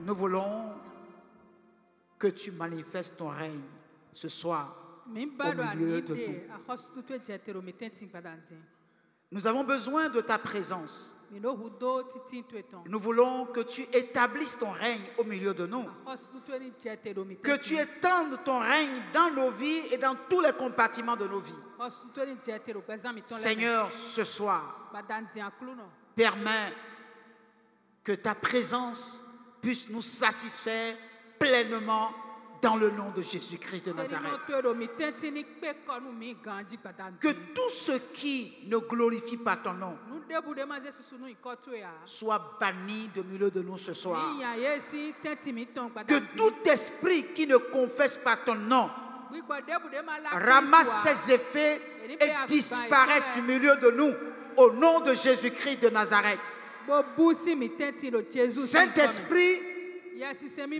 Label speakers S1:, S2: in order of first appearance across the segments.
S1: nous voulons que tu manifestes ton règne ce soir au milieu de nous. Nous avons besoin de ta présence. Nous voulons que tu établisses ton règne au milieu de nous. Que tu étendes ton règne dans nos vies et dans tous les compartiments de nos vies. Seigneur, ce soir, permets que ta présence puisse nous satisfaire pleinement dans le nom de Jésus-Christ de Nazareth. Que tout ce qui ne glorifie pas ton nom soit banni de milieu de nous ce soir. Que tout esprit qui ne confesse pas ton nom ramasse ses effets et disparaisse du milieu de nous au nom de Jésus-Christ de Nazareth. Saint-Esprit,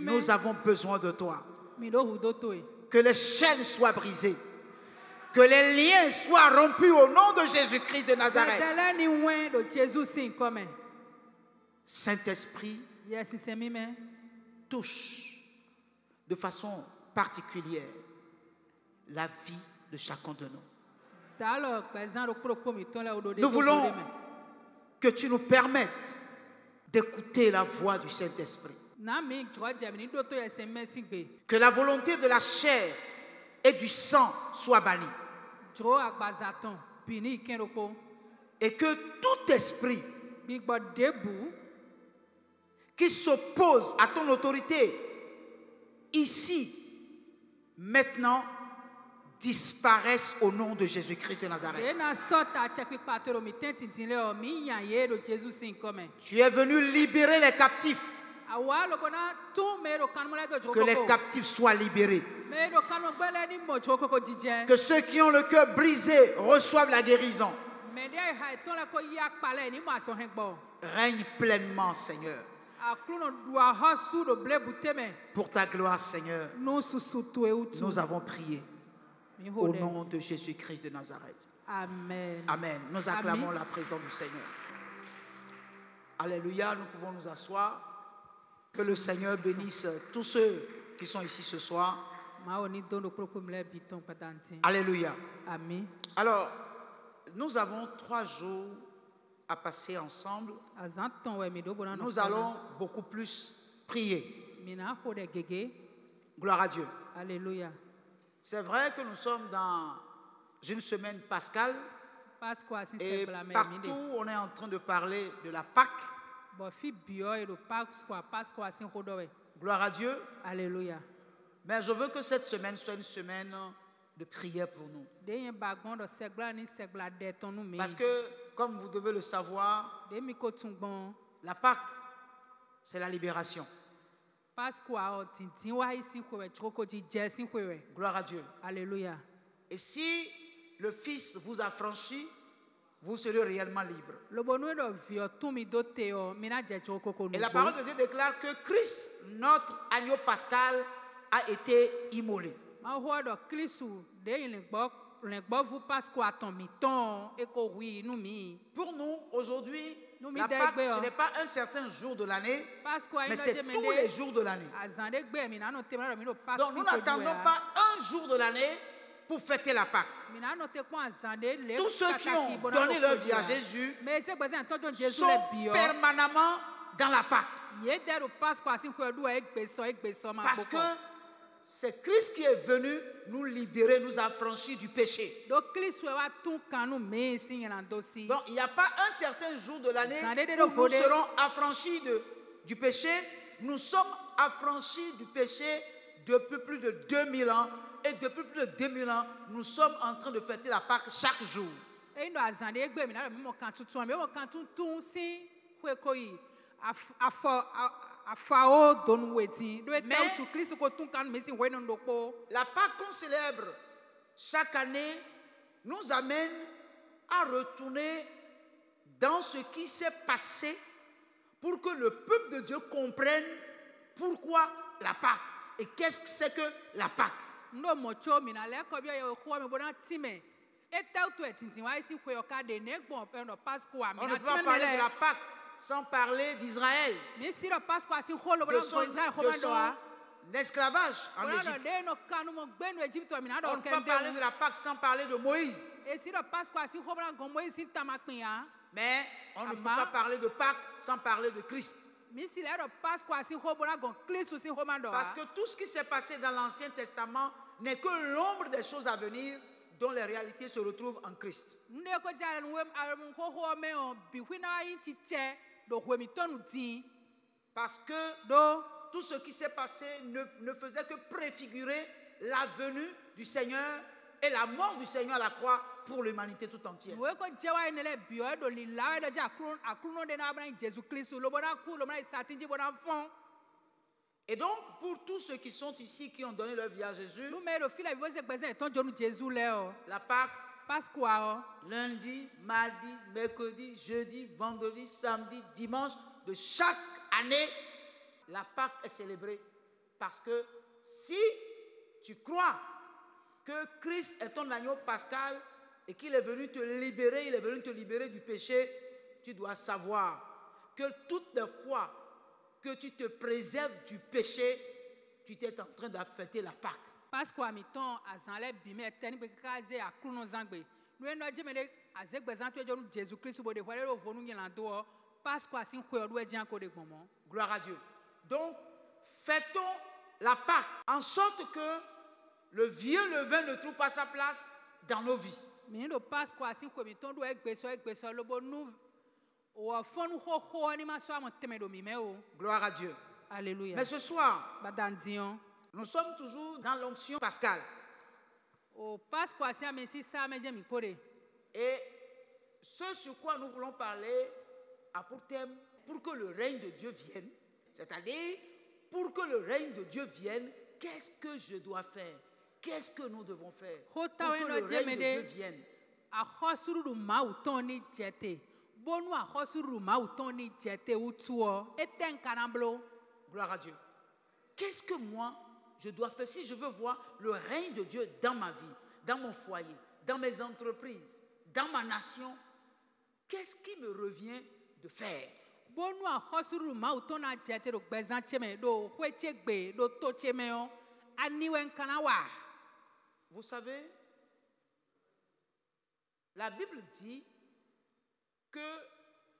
S1: nous avons besoin de toi. Que les chaînes soient brisées. Que les liens soient rompus au nom de Jésus-Christ de Nazareth. Saint-Esprit, touche de façon particulière la vie de chacun de nous. Nous voulons que tu nous permettes d'écouter la voix du Saint-Esprit. Que la volonté de la chair et du sang soit bannie. Et que tout esprit qui s'oppose à ton autorité ici, maintenant, disparaisse au nom de Jésus-Christ de Nazareth. Tu es venu libérer les captifs. Que les captifs soient libérés. Que ceux qui ont le cœur brisé reçoivent la guérison. Règne pleinement, Seigneur. Pour ta gloire, Seigneur, nous avons prié. Au nom de Jésus-Christ de Nazareth.
S2: Amen.
S1: Amen. Nous acclamons la présence du Seigneur. Alléluia, nous pouvons nous asseoir. Que le Seigneur bénisse tous ceux qui sont ici ce soir. Alléluia.
S2: Amen.
S1: Alors, nous avons 3 jours à passer ensemble. Nous allons beaucoup plus prier. Gloire à Dieu.
S2: Alléluia.
S1: C'est vrai que nous sommes dans une semaine pascale et partout on est en train de parler de la Pâque. Gloire à Dieu.
S2: Alléluia.
S1: Mais je veux que cette semaine soit une semaine de prière pour nous. Parce que, comme vous devez le savoir, la Pâque, c'est la libération. Gloire à Dieu.
S2: Alléluia.
S1: Et si le Fils vous a franchi, vous serez réellement libre. Et la parole de Dieu déclare que Christ, notre agneau pascal, a été immolé. Pour nous, aujourd'hui, la Pâque, ce n'est pas un certain jour de l'année, mais c'est tous les jours de l'année. Donc nous n'attendons pas un jour de l'année pour fêter la Pâque. Tous ceux qui ont donné leur vie à Jésus sont permanemment dans la Pâque. Parce que c'est Christ qui est venu nous libérer, nous affranchir du péché. Donc il n'y a pas un certain jour de l'année où nous serons affranchis du péché. Nous sommes affranchis du péché depuis plus de 2000 ans. Et depuis plus de 2000 ans, nous sommes en train de fêter la Pâque chaque jour. Mais la Pâque qu'on célèbre chaque année nous amène à retourner dans ce qui s'est passé pour que le peuple de Dieu comprenne pourquoi la Pâque et qu'est-ce que c'est que la Pâque. On ne peut pas parler de la Pâque sans parler d'Israël, de son esclavage en Égypte. On ne peut pas parler de la Pâque sans parler de Moïse. Mais on ne peut pas parler de Pâques sans parler de Christ. Parce que tout ce qui s'est passé dans l'Ancien Testament n'est que l'ombre des choses à venir dont les réalités se retrouvent en Christ. Parce que tout ce qui s'est passé ne faisait que préfigurer la venue du Seigneur et la mort du Seigneur à la croix pour l'humanité tout entière. Et donc, pour tous ceux qui sont ici, qui ont donné leur vie à Jésus, la Pâque, lundi, mardi, mercredi, jeudi, vendredi, samedi, dimanche, de chaque année, la Pâque est célébrée. Parce que si tu crois que Christ est ton agneau pascal et qu'il est venu te libérer, il est venu te libérer du péché, tu dois savoir que toutes les fois que tu te préserves du péché, tu es en train d'affecter la Pâque. Gloire à Dieu. Donc, fêtons la Pâque en sorte que le vieux levain ne trouve pas sa place dans nos vies. Gloire à Dieu.
S2: Alléluia.
S1: Mais ce soir, nous sommes toujours dans l'onction pascale. Et ce sur quoi nous voulons parler a pour thème pour que le règne de Dieu vienne. C'est-à-dire, pour que le règne de Dieu vienne, qu'est-ce que je dois faire? Qu'est-ce que nous devons faire pour que le règne de Dieu vienne? Gloire à Dieu. Qu'est-ce que moi, je dois faire si je veux voir le règne de Dieu dans ma vie, dans mon foyer, dans mes entreprises, dans ma nation? Qu'est-ce qui me revient de faire? Vous savez, la Bible dit que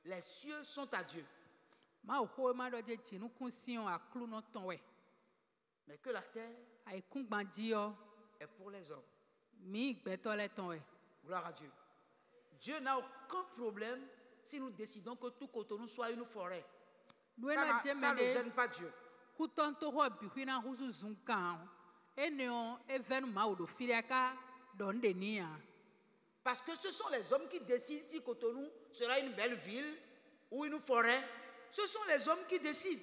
S1: les cieux sont à Dieu, mais que la terre est pour les hommes. Gloire à Dieu. Dieu n'a aucun problème si nous décidons que tout Cotonou soit une forêt. Ça ne gêne pas Dieu. Parce que ce sont les hommes qui décident si Cotonou sera une belle ville ou une forêt. Ce sont les hommes qui décident.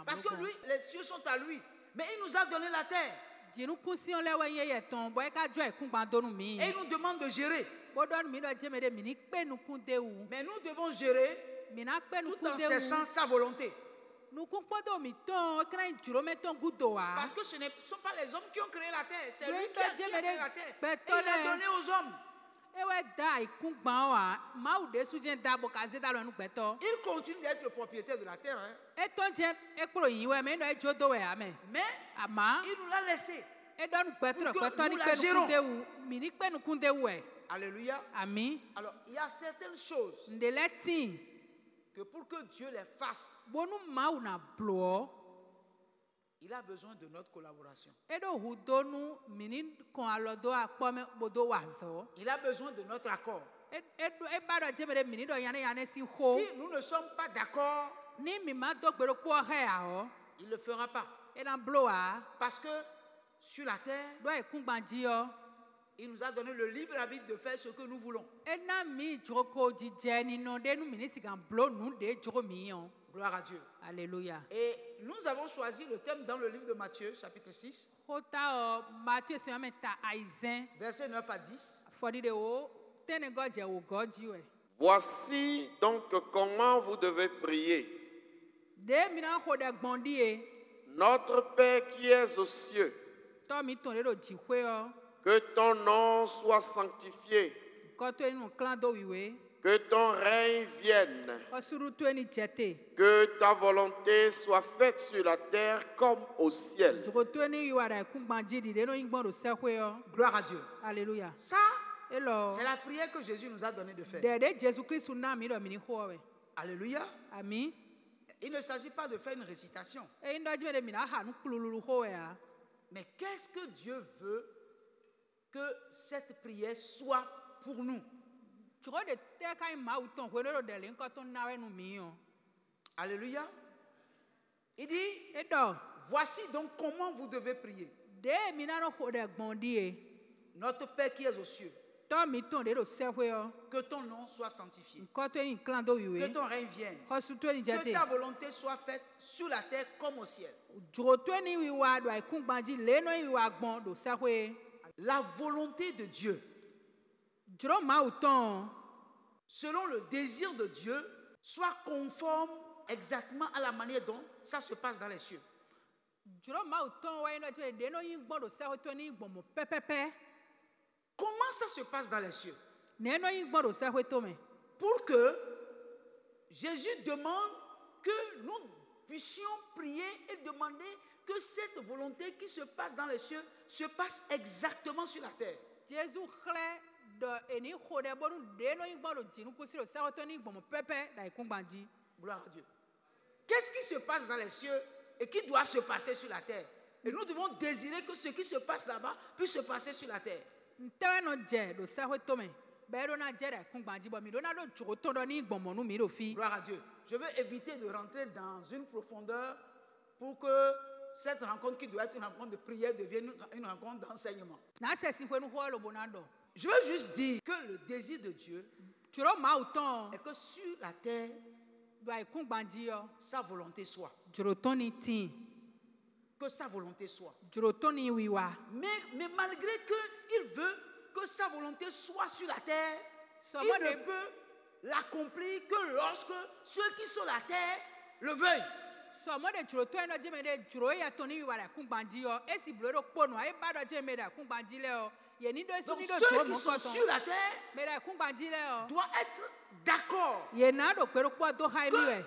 S1: Parce que lui, les cieux sont à lui. Mais il nous a donné la terre. Et il nous demande de gérer. Mais nous devons gérer tout en cherchant sa volonté. Parce que ce ne sont pas les hommes qui ont créé la terre, c'est lui qui a créé la terre. Et il l'a donné aux hommes. Il continue d'être le propriétaire de la terre. Hein. Mais il nous l'a laissé pour que nous la gérons. Alléluia. Alors, il y a certaines choses que pour que Dieu les fasse, il a besoin de notre collaboration. Il a besoin de notre accord. Si nous ne sommes pas d'accord, il ne le fera pas. Parce que sur la terre, il nous a donné le libre arbitre de faire ce que nous voulons. Gloire à Dieu.
S2: Alléluia.
S1: Et nous avons choisi le thème dans le livre de Matthieu, chapitre 6, versets 9 à 10.
S3: Voici donc comment vous devez prier. Notre Père qui es aux cieux, Que ton nom soit sanctifié. Que ton règne vienne. Que ta volonté soit faite sur la terre comme au ciel.
S1: Gloire à Dieu.
S2: Alléluia.
S1: Ça, c'est la prière que Jésus nous a donné de faire. Alléluia.
S2: Amen.
S1: Il ne s'agit pas de faire une récitation. Mais qu'est-ce que Dieu veut que cette prière soit pour nous? Alléluia. Il dit, voici donc comment vous devez prier. Notre Père qui es aux cieux, que ton nom soit sanctifié, que ton règne vienne, que ta volonté soit faite sur la terre comme au ciel. La volonté de Dieu, selon le désir de Dieu, soit conforme exactement à la manière dont ça se passe dans les cieux. Comment ça se passe dans les cieux? Pour que Jésus demande que nous puissions prier et demander que cette volonté qui se passe dans les cieux se passe exactement sur la terre. Gloire à Dieu. Qu'est-ce qui se passe dans les cieux et qui doit se passer sur la terre? Et nous devons désirer que ce qui se passe là-bas puisse se passer sur la terre. Gloire à Dieu. Je veux éviter de rentrer dans une profondeur pour que cette rencontre qui doit être une rencontre de prière devienne une rencontre d'enseignement. Je veux juste dire que le désir de Dieu est que sur la terre, sa volonté soit. Que sa volonté soit. Mais malgré qu'il veut que sa volonté soit sur la terre, il ne peut l'accomplir que lorsque ceux qui sont sur la terre le veuillent. Donc ceux qui sont sur la terre doivent être d'accord que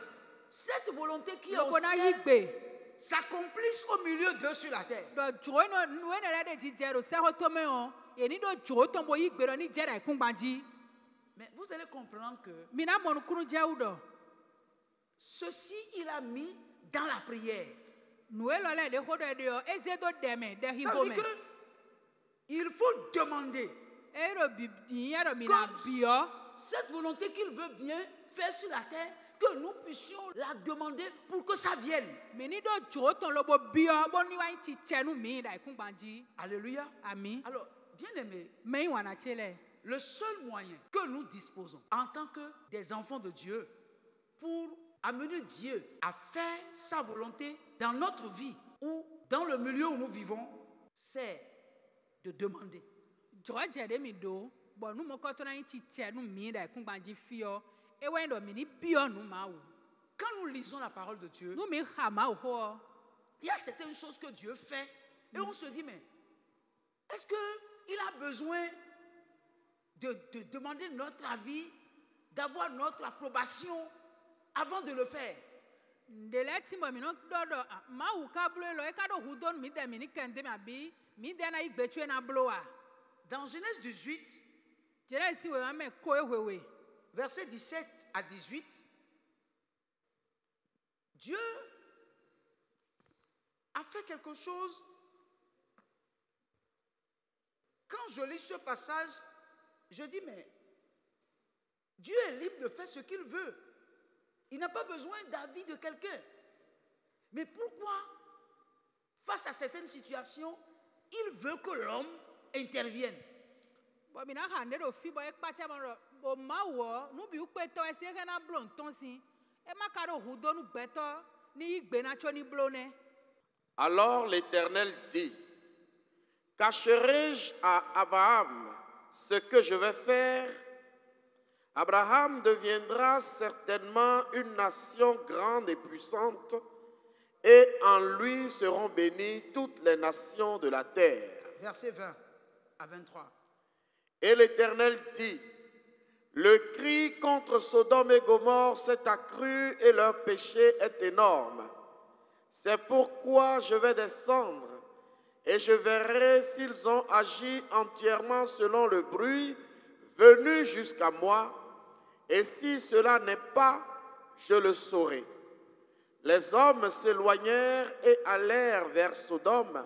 S1: cette volonté qui est au ciel s'accomplisse au milieu d'eux sur la terre. Mais vous allez comprendre que ceci il a mis dans la prière. Ça veut dire que il faut demander que cette volonté qu'il veut bien faire sur la terre, que nous puissions la demander pour que ça vienne. Alléluia. Amen. Alors, bien aimé, le seul moyen que nous disposons en tant que des enfants de Dieu pour amener Dieu à faire sa volonté dans notre vie ou dans le milieu où nous vivons, c'est de demander. Quand nous lisons la parole de Dieu, il y a certaines choses que Dieu fait et on se dit, mais est-ce qu'il a besoin de demander notre avis, d'avoir notre approbation avant de le faire? Dans Genèse 18, versets 17 à 18, Dieu a fait quelque chose. Quand je lis ce passage, je dis, mais Dieu est libre de faire ce qu'il veut. Il n'a pas besoin d'avis de quelqu'un. Mais pourquoi, face à certaines situations, il veut que l'homme intervienne?
S3: Alors l'Éternel dit, cacherai-je à Abraham ce que je vais faire? Abraham deviendra certainement une nation grande et puissante, et en lui seront bénies toutes les nations de la terre.
S1: Verset 20 à 23.
S3: Et l'Éternel dit, le cri contre Sodome et Gomorrhe s'est accru et leur péché est énorme. C'est pourquoi je vais descendre et je verrai s'ils ont agi entièrement selon le bruit venu jusqu'à moi, et si cela n'est pas, je le saurai. Les hommes s'éloignèrent et allèrent vers Sodome,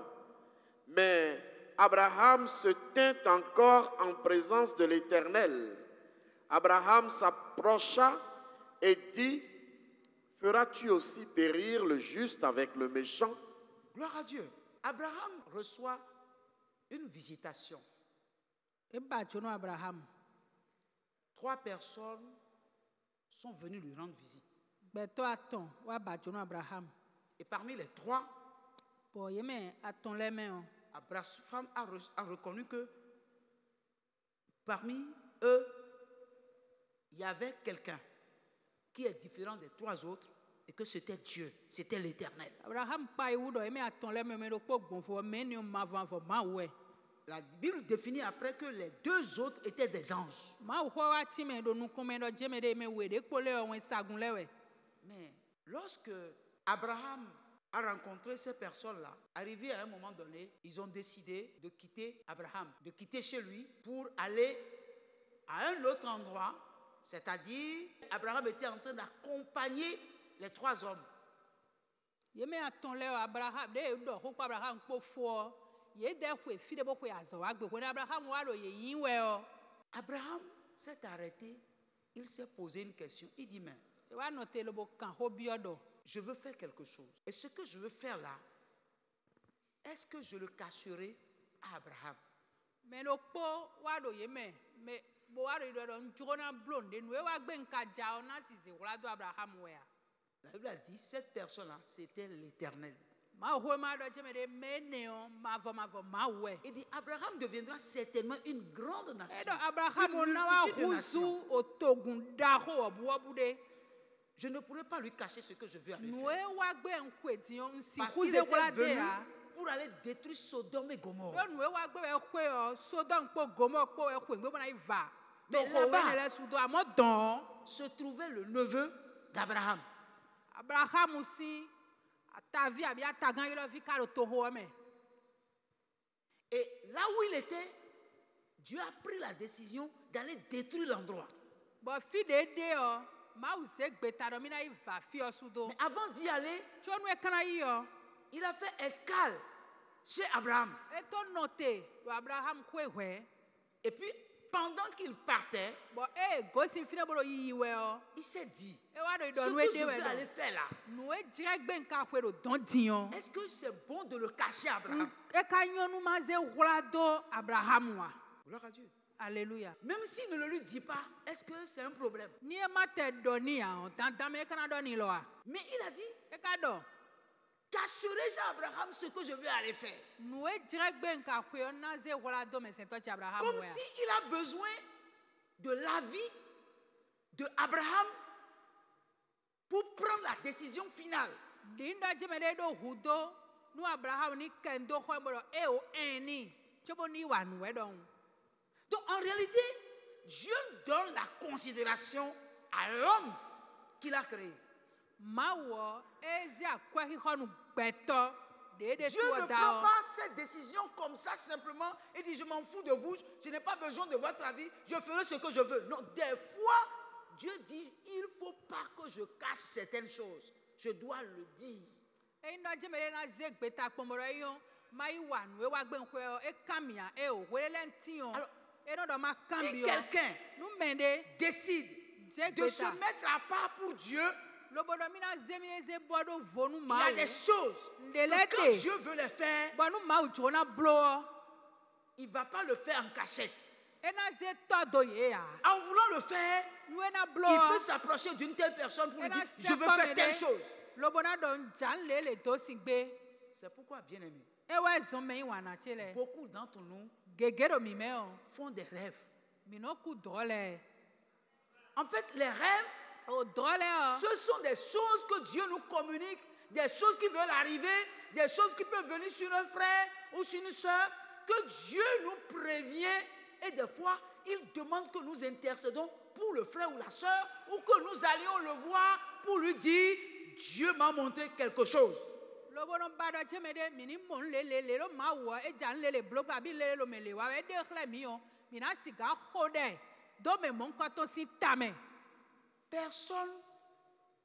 S3: mais Abraham se tint encore en présence de l'Éternel. Abraham s'approcha et dit, feras-tu aussi périr le juste avec le méchant?
S1: Gloire à Dieu. Abraham reçoit une visitation. 3 personnes sont venues lui rendre visite. Et parmi les 3, Abraham a reconnu que parmi eux, il y avait quelqu'un qui est différent des 3 autres et que c'était Dieu, c'était l'Éternel. La Bible définit après que les 2 autres étaient des anges. Mais lorsque Abraham a rencontré ces personnes-là, arrivé à un moment donné, ils ont décidé de quitter Abraham, de quitter chez lui pour aller à un autre endroit, c'est-à-dire Abraham était en train d'accompagner les 3 hommes. Abraham s'est arrêté, il s'est posé une question, il dit, mais je veux faire quelque chose. Et ce que je veux faire là, est-ce que je le cacherai à Abraham? La Bible a dit, cette personne-là, c'était l'Éternel. Il dit, Abraham deviendra certainement une grande nation. Une multitude de nations. Je ne pourrais pas lui cacher ce que je veux aller faire. Parce qu'il était venu pour aller détruire Sodome et Gomorrhe. Mais là-bas se trouvait le neveu d'Abraham. Et là où il était, Dieu a pris la décision d'aller détruire l'endroit. Mais avant d'y aller, il a fait escale chez Abraham. Et puis, pendant qu'il partait, il s'est dit, ce que je vais aller faire là, est-ce que c'est bon de le cacher à Abraham? Gloire à Dieu.
S2: Alléluia.
S1: Même s'il ne le lui dit pas, est-ce que c'est un problème? Mais il a dit, cacherai-je à Abraham ce que je vais aller faire? Comme s'il a besoin de l'avis d'Abraham pour prendre la décision finale. Donc en réalité, Dieu donne la considération à l'homme qu'il a créé. Dieu ne prend pas cette décision comme ça simplement et dit je m'en fous de vous, je n'ai pas besoin de votre avis, je ferai ce que je veux. Non, des fois, Dieu dit il ne faut pas que je cache certaines choses, je dois le dire. Alors, si quelqu'un décide de se mettre à part pour Dieu, il y a des choses que quand Dieu veut les faire, il ne va pas le faire en cachette. En voulant le faire, il peut s'approcher d'une telle personne pour lui dire je veux faire telle chose. C'est pourquoi, bien aimé, beaucoup d'entre nous font des rêves. En fait, les rêves, ce sont des choses que Dieu nous communique des choses qui veulent arriver, des choses qui peuvent venir sur un frère ou sur une soeur, que Dieu nous prévient et des fois, il demande que nous intercédons pour le frère ou la soeur ou que nous allions le voir pour lui dire Dieu m'a montré quelque chose. Personne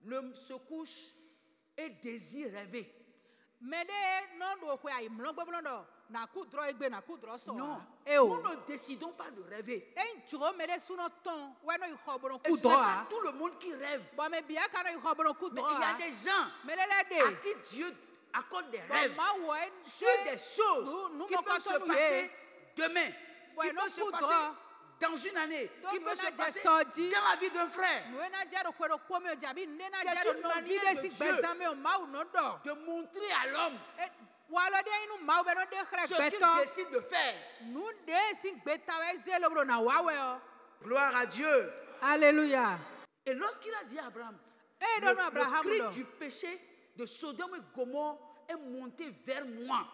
S1: ne se couche et désire rêver. Non, nous ne décidons pas de rêver. Et ce n'est pas tout le monde qui rêve. Mais il y a des gens à qui Dieu accorde des rêves sur des choses qui peuvent se passer demain, qui peuvent se passer dans une année, qui peut se passer dans la vie d'un frère. C'est une manière de Dieu de montrer à l'homme ce qu'il décide de faire. Gloire à Dieu.
S2: Alléluia.
S1: Et lorsqu'il a dit à Abraham, le cri du péché de Sodome et Gomorrhe est monté vers moi.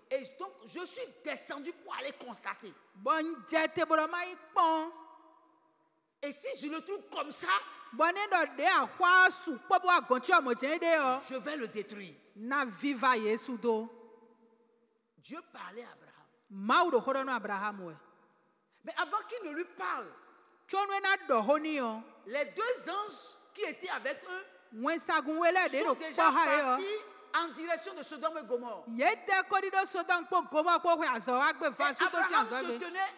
S1: Et donc, je suis descendu pour aller constater. Et si je le trouve comme ça, je vais le détruire. Dieu parlait à Abraham. Mais avant qu'il ne lui parle, les deux anges qui étaient avec eux sont déjà partis en direction de Sodome et Gomorrhe. Et Abraham se tenait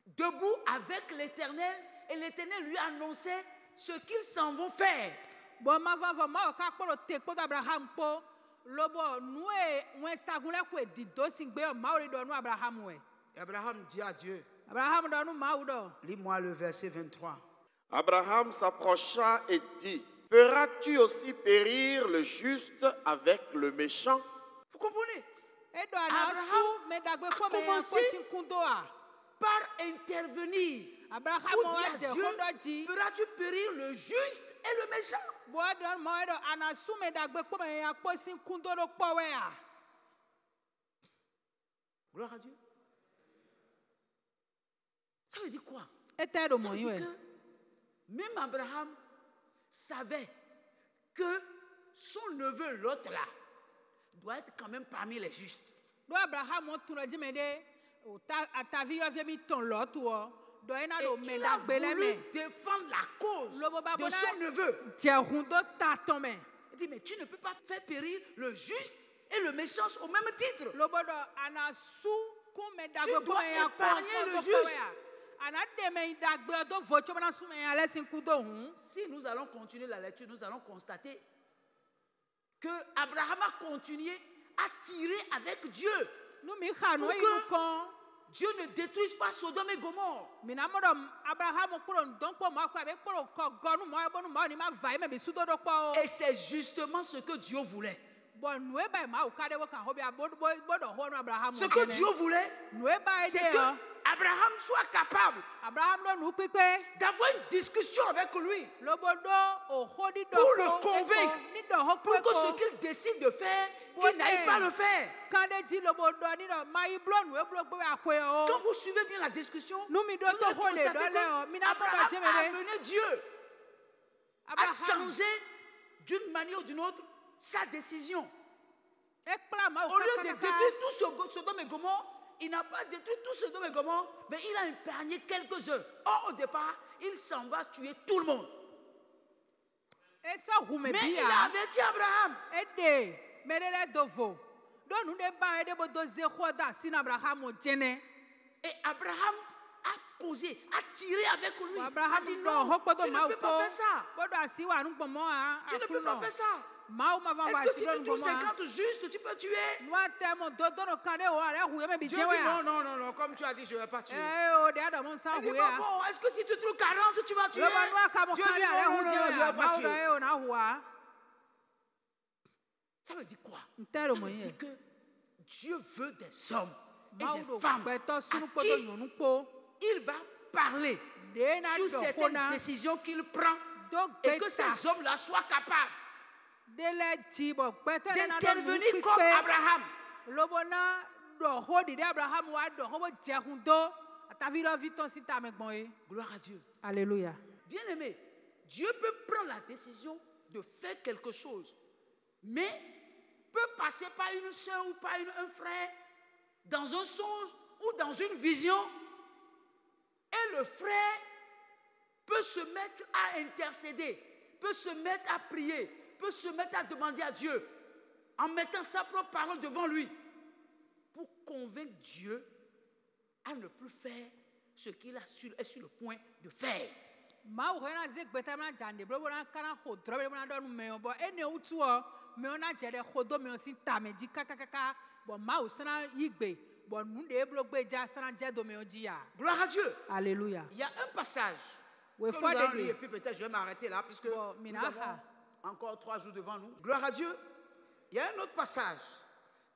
S1: debout avec l'Éternel et l'Éternel lui annonçait ce qu'ils s'en vont faire. Et Abraham dit à Dieu, lis-moi le verset 23.
S3: Abraham s'approcha et dit, feras-tu aussi périr le juste avec le méchant?
S1: Vous comprenez? Abraham a commencé par intervenir pour dire à Dieu, feras-tu périr le juste et le méchant? Gloire à Dieu. Ça veut dire quoi? Ça veut dire que même Abraham savait que son neveu, l'autre là, doit être quand même parmi les justes. Et il a voulu défendre la cause de son neveu. Il dit, mais tu ne peux pas faire périr le juste et le méchant au même titre. Tu dois épargner le juste. Si nous allons continuer la lecture, nous allons constater que Abraham a continué à tirer avec Dieu pour que Dieu ne détruise pas Sodome et Gomorrhe. Et c'est justement ce que Dieu voulait. Ce que Dieu voulait, c'est que Abraham soit capable d'avoir une discussion avec lui pour le convaincre, pour que ce qu'il décide de faire, qu'il n'aille pas le faire. Quand vous suivez bien la discussion, vous allez constater qu'Abraham a amené Dieu à changer d'une manière ou d'une autre sa décision. Au lieu de détruire tout Sodome et Gomorrhe, il n'a pas détruit tout Sodome et Gomorrhe, mais il a épargné quelques-uns. Or, au départ, il s'en va tuer tout le monde. Mais il a averti Abraham. Et Abraham a causé, a tiré avec lui. A dit non, tu ne peux pas faire ça. Tu ne peux pas faire ça. Est-ce que si tu trouves 50 justes, tu peux tuer? Dieu dit non, comme tu as dit, je ne vais pas tuer. Il dit bon, est-ce que si tu trouves 40, tu vas tuer? Dieu dit non, je ne vais pas tuer. Ça veut dire quoi? Ça veut dire que Dieu veut des hommes et des femmes à qui il va parler sur certaines décisions qu'il prend et que ces hommes-là soient capables d'intervenir comme Abraham. Gloire à Dieu.
S2: Alléluia.
S1: Bien aimé, Dieu peut prendre la décision de faire quelque chose, mais peut passer par une soeur ou par un frère dans un songe ou dans une vision, et le frère peut se mettre à intercéder, peut se mettre à prier, peut se mettre à demander à Dieu en mettant sa propre parole devant lui pour convaincre Dieu à ne plus faire ce qu'il est sur le point de faire. Gloire à Dieu.
S2: Alléluia.
S1: Il y a un passage que nous allons lire, et puis peut-être je vais m'arrêter là puisque nous avons encore 3 jours devant nous. Gloire à Dieu. Il y a un autre passage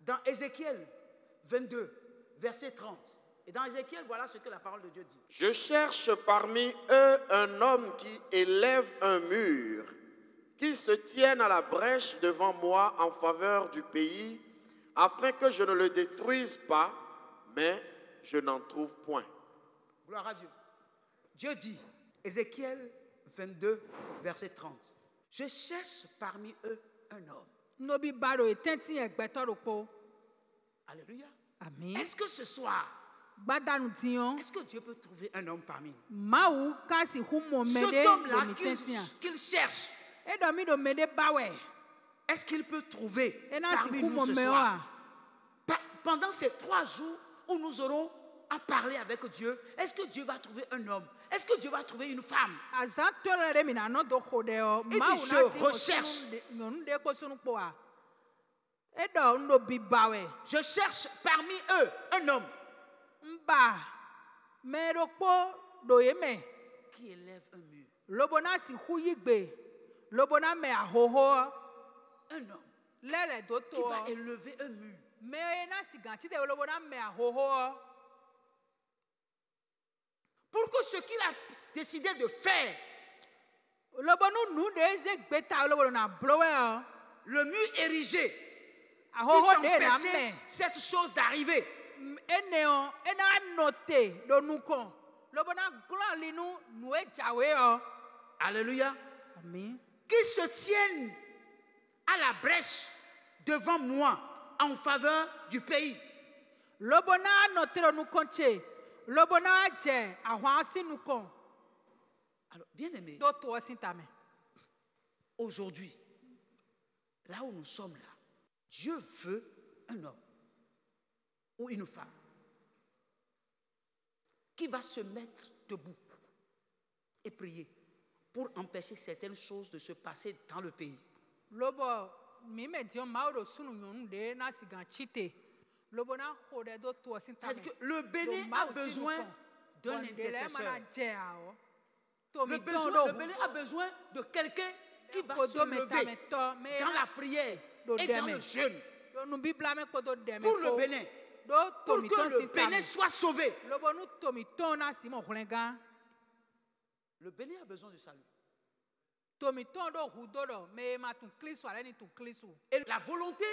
S1: dans Ézéchiel 22, verset 30. Et dans Ézéchiel, voilà ce que la parole de Dieu dit.
S3: Je cherche parmi eux un homme qui élève un mur, qui se tienne à la brèche devant moi en faveur du pays, afin que je ne le détruise pas, mais je n'en trouve point.
S1: Gloire à Dieu. Dieu dit, Ézéchiel 22, verset 30. Je cherche parmi eux un homme. Alléluia.
S2: Amen.
S1: Est-ce que ce soir, est-ce que Dieu peut trouver un homme parmi nous? Cet homme-là qu'il cherche, est-ce qu'il peut trouver parmi nous ce soir? Pendant ces 3 jours où nous aurons à parler avec Dieu, est-ce que Dieu va trouver un homme? Est-ce que Dieu va trouver une femme? Il dit, je recherche. Je cherche parmi eux un homme qui élève un mur. Un homme qui va élever un mur. Pour que ce qu'il a décidé de faire, le mur érigé, puisse empêcher cette chose d'arriver. Alléluia.
S2: Amen.
S1: Qui se tiennent à la brèche devant moi en faveur du pays. Alors, bien aimé, aujourd'hui, là où nous sommes là, Dieu veut un homme ou une femme qui va se mettre debout et prier pour empêcher certaines choses de se passer dans le pays. C'est-à-dire que le Bénin a besoin d'un intercesseur. Le Bénin a besoin de quelqu'un qui va se lever dans la prière et dans le jeûne pour le Bénin, pour que le Bénin soit sauvé. Le Bénin a besoin du salut. Et la volonté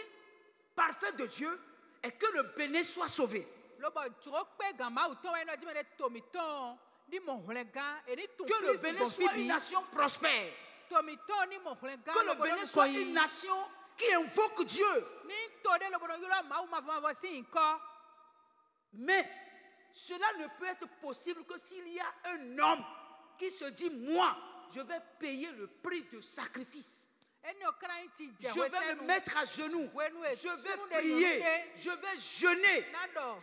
S1: parfaite de Dieu est que le Bénin soit sauvé. Que le Bénin soit une nation prospère. Que le Bénin soit une nation qui invoque Dieu. Mais cela ne peut être possible que s'il y a un homme qui se dit, moi, je vais payer le prix de sacrifice. Je vais me mettre à genoux. Je vais prier. Je vais jeûner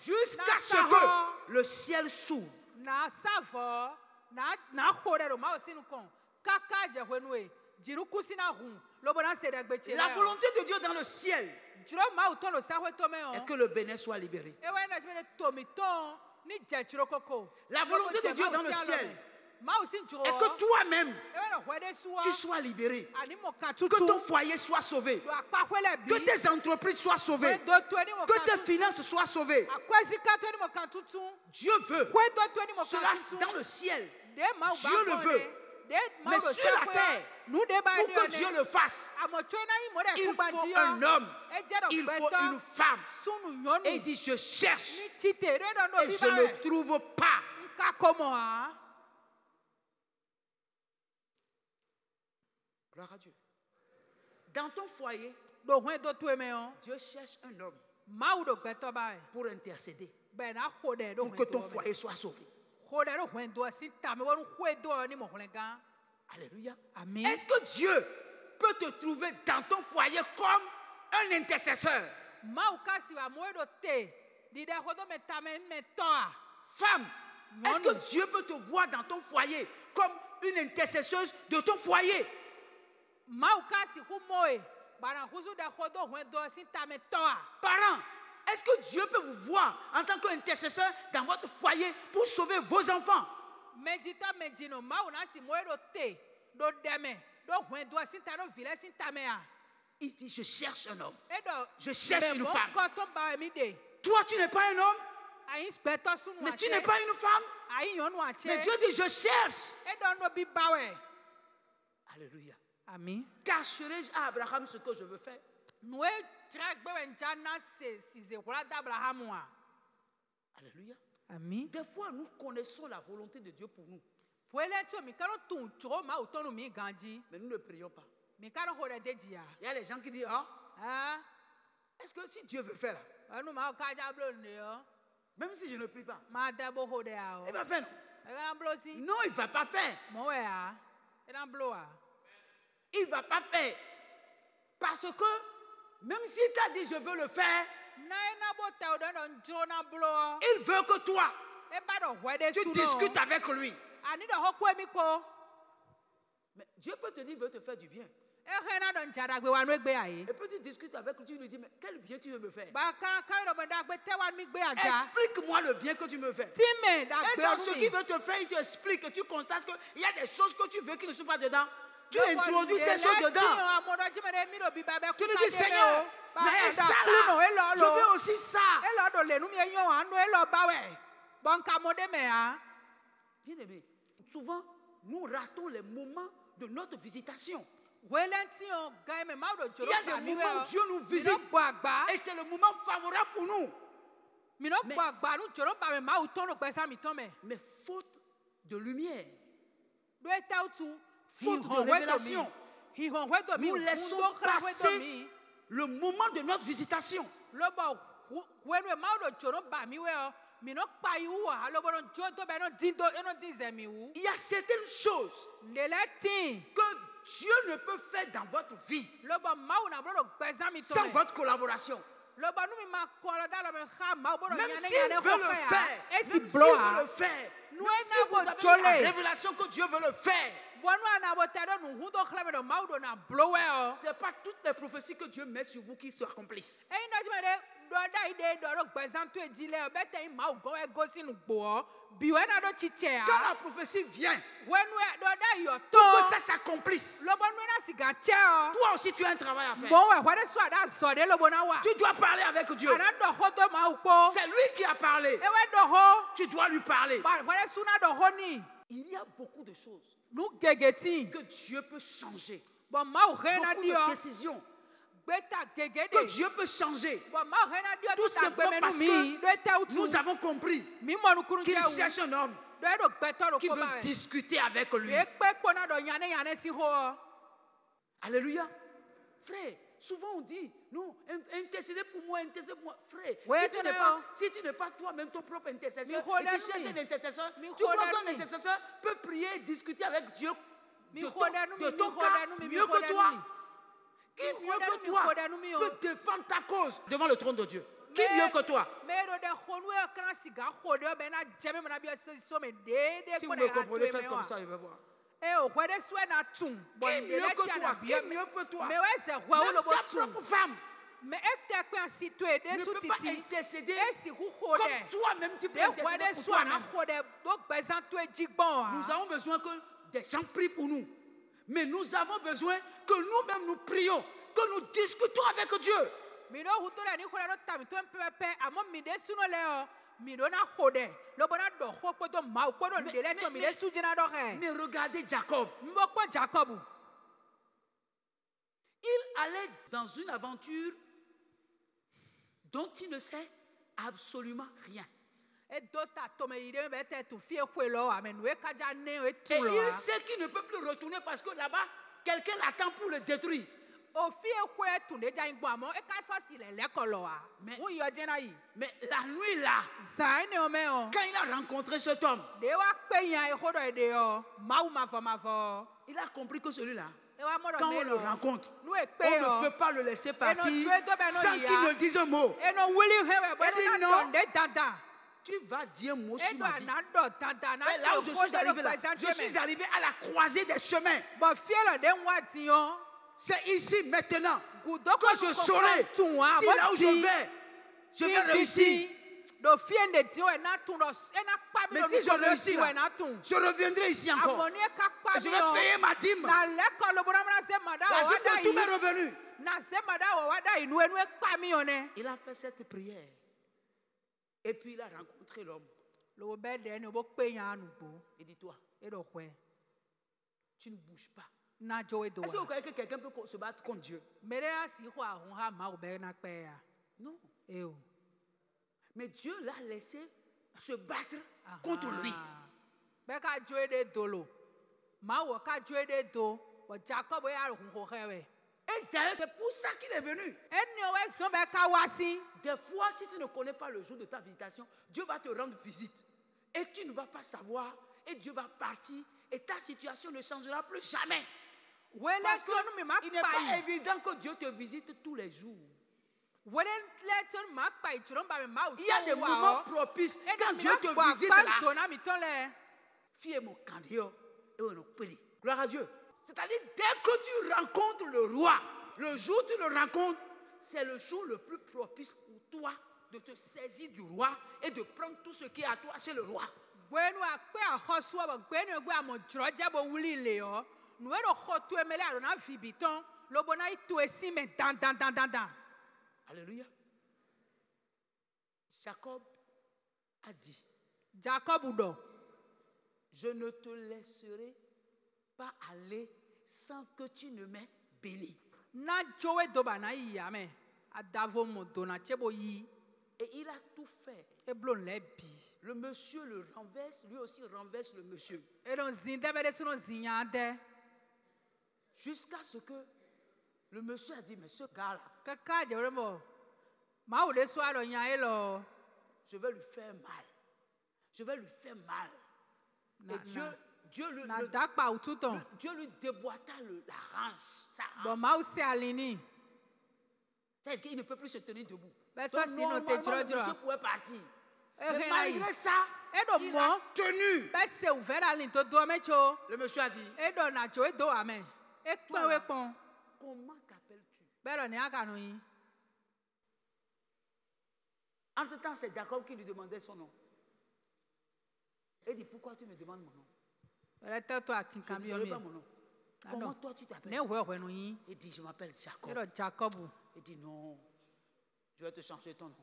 S1: jusqu'à ce que le ciel s'ouvre. La volonté de Dieu dans le ciel est que le Bénin soit libéré. La volonté de Dieu dans le ciel Et que toi-même, tu sois libéré. Que ton foyer soit sauvé. Que tes entreprises soient sauvées. Que tes finances soient sauvées. Dieu veut cela dans le ciel. Dieu le veut. Mais sur la terre, pour que Dieu le fasse, il faut un homme, il faut une femme. Et il dit, je cherche et je ne trouve pas. Gloire à Dieu. Dans ton foyer, Dieu cherche un homme pour intercéder, pour que ton foyer soit sauvé. Alléluia. Est-ce que Dieu peut te trouver dans ton foyer comme un intercesseur? Femme, est-ce que Dieu peut te voir dans ton foyer comme une intercesseuse de ton foyer? Parents, est-ce que Dieu peut vous voir en tant qu'intercesseur dans votre foyer pour sauver vos enfants? Il dit, je cherche un homme. Je cherche une femme. Toi, tu n'es pas un homme. Mais tu n'es pas une femme. Mais Dieu dit, je cherche. Alléluia.
S2: Amen.
S1: Cacherai-je à Abraham ce que je veux faire? Alléluia.
S2: Amen.
S1: Des fois, nous connaissons la volonté de Dieu pour nous. Mais nous ne prions pas. Il y a les gens qui disent, est-ce que si Dieu veut faire là, même si je ne prie pas, il va faire. Non, il ne va pas faire. Il ne va pas faire. Parce que même s'il t'a dit je veux le faire, il veut que toi, tu discutes avec lui. Mais Dieu peut te dire, il veut te faire du bien. Et puis tu discutes avec lui, tu lui dis, mais quel bien tu veux me faire? Explique-moi le bien que tu me fais. Et dans ce qu'il veut te faire, il t'explique, et tu constates qu'il y a des choses que tu veux qui ne sont pas dedans. Tu introduis ces choses dedans. Tu lui dis, Seigneur, mais ça là, je veux aussi ça. Bien aimé, souvent, nous ratons les moments de notre visitation. Il y a des moments où Dieu nous visite et c'est le moment favorable pour nous. Mais faute de lumière, faute de révélation, nous laissons passer le moment de notre visitation. Il y a certaines choses que Dieu ne peut faire dans votre vie sans votre collaboration. Même s'il veut le faire, même s'il veut le faire, même si vous avez la révélation que Dieu veut le faire, ce n'est pas toutes les prophéties que Dieu met sur vous qui se accomplissent. Quand la prophétie vient, pour que ça s'accomplisse, toi aussi tu as un travail à faire. Tu dois parler avec Dieu. C'est lui qui a parlé. Tu dois lui parler. Il y a beaucoup de choses que Dieu peut changer. Beaucoup de décisions que Dieu peut changer. Tout simplement parce que nous avons compris qu'il cherche un homme qui veut discuter avec lui. Alléluia. Frère, souvent on dit, non, intercédez pour moi, intercédez pour moi. Frère, si tu n'es pas toi-même ton propre intercesseur, et tu cherches un intercesseur, tu crois qu'un intercesseur peut prier et discuter avec Dieu de ton cas mieux que toi? Qui mieux que toi peut défendre ta cause devant le trône de Dieu? Qui mieux que toi? Si vous me comprenez, faites comme ça, je vais voir. Qui mieux que toi? Qui mieux que toi? Même ta propre femme ne peut pas intercéder comme toi-même tu peux intercéder pour toi-même. Nous avons besoin que des gens prient pour nous. Mais nous avons besoin que nous-mêmes nous prions, que nous discutons avec Dieu.
S2: Mais
S1: regardez Jacob. Il allait dans une aventure dont il ne sait absolument rien. Et il sait qu'il ne peut plus retourner parce que là-bas, quelqu'un l'attend pour le détruire. Mais la nuit là, quand il a rencontré cet homme, il a compris que celui-là, quand on le rencontre, on ne peut pas le laisser partir sans qu'il ne dise un mot. Il dit non, tu vas dire un mot sur ma vie. Mais là où je suis arrivé à la croisée des chemins. C'est ici maintenant que je saurai si là où je vais réussir. Mais si je réussis là, je reviendrai ici encore. Et je vais payer ma dîme. La dîme de tous mes revenus. Il a fait cette prière. Et puis il a rencontré l'homme. Il dit, toi, tu ne bouges pas. Est-ce que vous croyez que quelqu'un peut se battre contre Dieu? Non. Mais Dieu l'a laissé se battre contre lui. Et c'est pour ça qu'il est venu. Des fois, si tu ne connais pas le jour de ta visitation, Dieu va te rendre visite. Et tu ne vas pas savoir. Et Dieu va partir. Et ta situation ne changera plus jamais. Parce qu'il n'est pas évident que Dieu te visite tous les jours. Il y a des moments propices quand Dieu te visite là. Gloire à Dieu. C'est-à-dire, dès que tu rencontres le roi, le jour où tu le rencontres, c'est le jour le plus propice pour toi de te saisir du roi et de prendre tout ce qui est à toi chez le roi. Alléluia. Jacob a dit, je ne te laisserai pas aller sans que tu ne m'aies béni. Et il a tout fait. Le monsieur le renverse, lui aussi renverse le monsieur. Jusqu'à ce que le monsieur a dit, mais ce gars-là, je vais lui faire mal. Je vais lui faire mal. Et Dieu lui déboîta la hanche. C'est-à-dire qu'il ne peut plus se tenir debout. Donc, normalement, le monsieur pouvait partir. Mais malgré ça, il a tenu. Le monsieur a dit, comment t'appelles-tu? Entre-temps, c'est Jacob qui lui demandait son nom. Il dit, pourquoi tu me demandes mon nom? Je ne dirai pas mon nom. Comment toi tu t'appelles? Il dit, je m'appelle Jacob. Il dit, non, je vais te changer ton nom.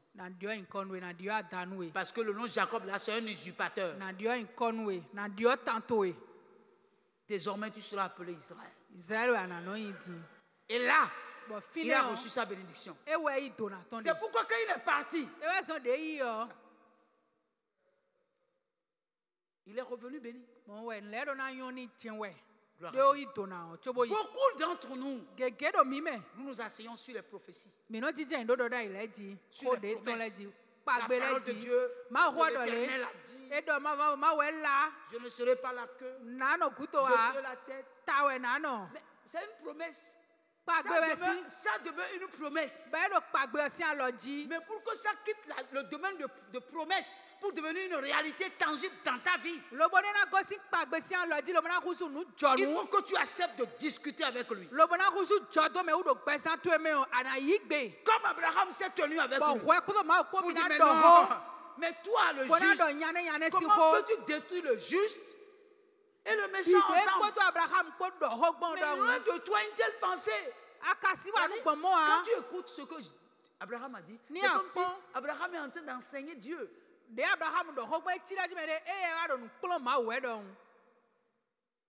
S1: Parce que le nom Jacob là, c'est un usurpateur. Désormais, tu seras appelé Israël. Et là, il a reçu sa bénédiction. C'est pourquoi quand il est parti, il est revenu béni. Beaucoup d'entre nous, nous nous asseyons sur les prophéties, sur les promesses. La parole de Dieu, l'Éternel a dit, je ne serai pas la queue, je serai la tête. Mais c'est une promesse. Ça demeure une promesse. Mais pour que ça quitte le domaine de promesse, pour devenir une réalité tangible dans ta vie, il faut que tu acceptes de discuter avec lui. Comme Abraham s'est tenu avec lui pour dire, mais non, Mais toi, le juste, comment peux-tu détruire le juste et le méchant ensemble? Mais loin de toi une telle pensée. Quand tu écoutes ce que Abraham a dit, c'est comme si Abraham est en train d'enseigner Dieu.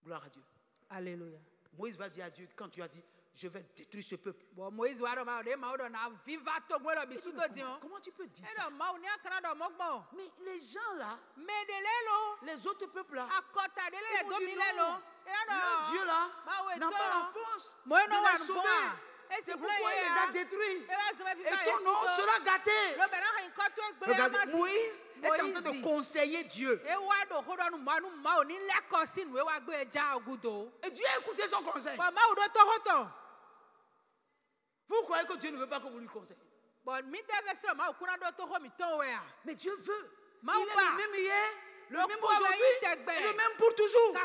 S1: Gloire à Dieu.
S2: Alléluia.
S1: Moïse va dire à Dieu, quand tu as dit, je vais détruire ce peuple.
S2: Comment
S1: tu peux dire ça? Mais les gens là, les autres peuples là, le Dieu là n'a pas la force de les sauver. C'est pourquoi il les a détruits. Et ton nom sera gâté. Regardez, Moïse est en train de conseiller Dieu. Et Dieu a écouté son conseil. Vous croyez que Dieu ne veut pas que vous lui conseillez? Mais Dieu veut. Il est le même hier, le même aujourd'hui, et le même pour toujours.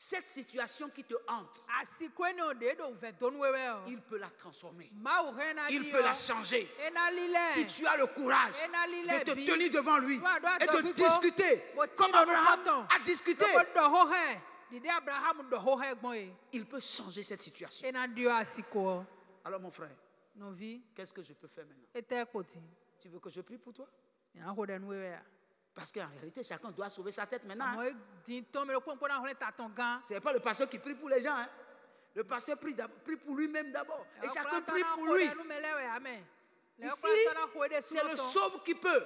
S1: Cette situation qui te hante, il peut la transformer. Il peut la changer. Si tu as le courage de te tenir devant lui et de discuter comme Abraham a discuté, il peut changer cette situation. Alors mon frère, qu'est-ce que je peux faire maintenant? Tu veux que je prie pour toi? Parce qu'en réalité, chacun doit sauver sa tête maintenant. Ce n'est pas le pasteur qui prie pour les gens. Hein. Le pasteur prie pour lui-même d'abord. Et chacun prie pour lui. Ici, c'est le sauve qui peut.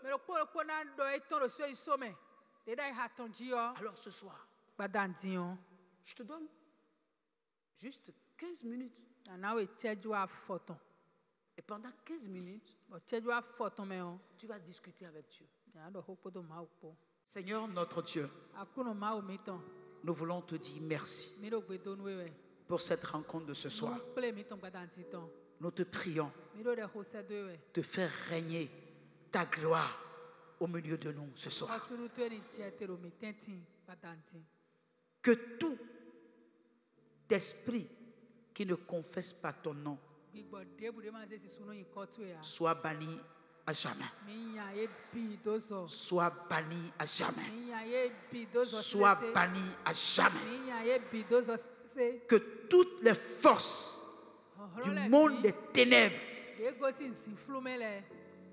S1: Alors ce soir, je te donne juste 15 minutes. Et pendant 15 minutes, tu vas discuter avec Dieu. Seigneur notre Dieu, nous voulons te dire merci pour cette rencontre de ce soir. Nous te prions de faire régner ta gloire au milieu de nous ce soir. Que tout esprit qui ne confesse pas ton nom soit banni à jamais. Soit banni à jamais. Soit banni à jamais. Que toutes les forces du monde des ténèbres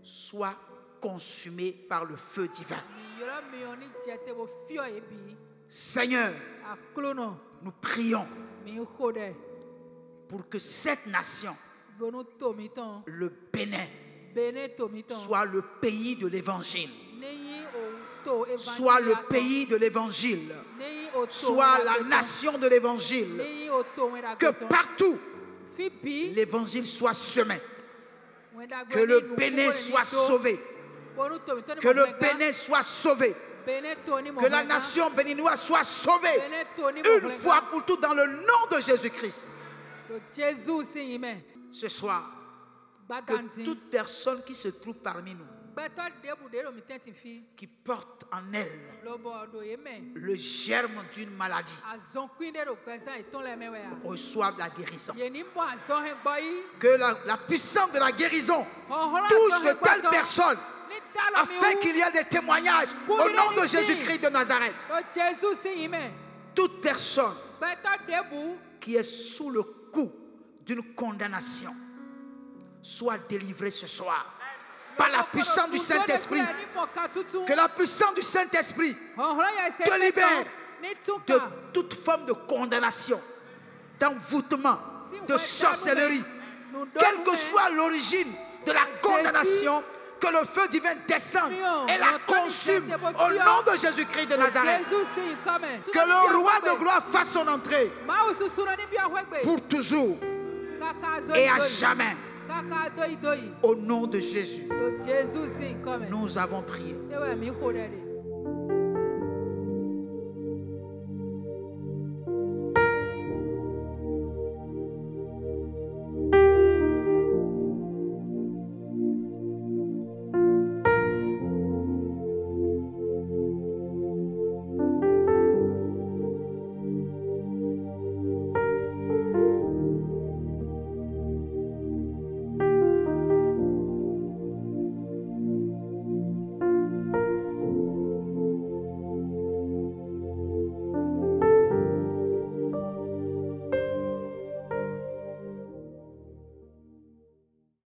S1: soient consumées par le feu divin. Seigneur, nous prions pour que cette nation, le Bénin, soit le pays de l'évangile, soit le pays de l'évangile, soit la nation de l'évangile, que partout l'évangile soit semé, que le Bénin soit sauvé, que le Bénin soit sauvé, que la nation béninoise soit sauvée une fois pour toutes dans le nom de Jésus-Christ. Ce soir, que toute personne qui se trouve parmi nous, qui porte en elle le germe d'une maladie, reçoive la guérison. Que la puissance de la guérison touche de telles personnes, afin qu'il y ait des témoignages au nom de Jésus-Christ de Nazareth. Toute personne qui est sous le coup d'une condamnation soit délivrée ce soir par la puissance du Saint-Esprit. Que la puissance du Saint-Esprit te libère de toute forme de condamnation, d'envoûtement, de sorcellerie. Quelle que soit l'origine de la condamnation, que le feu divin descende et la consume au nom de Jésus-Christ de Nazareth. Que le roi de gloire fasse son entrée pour toujours et à jamais. Au nom de Jésus, nous avons prié.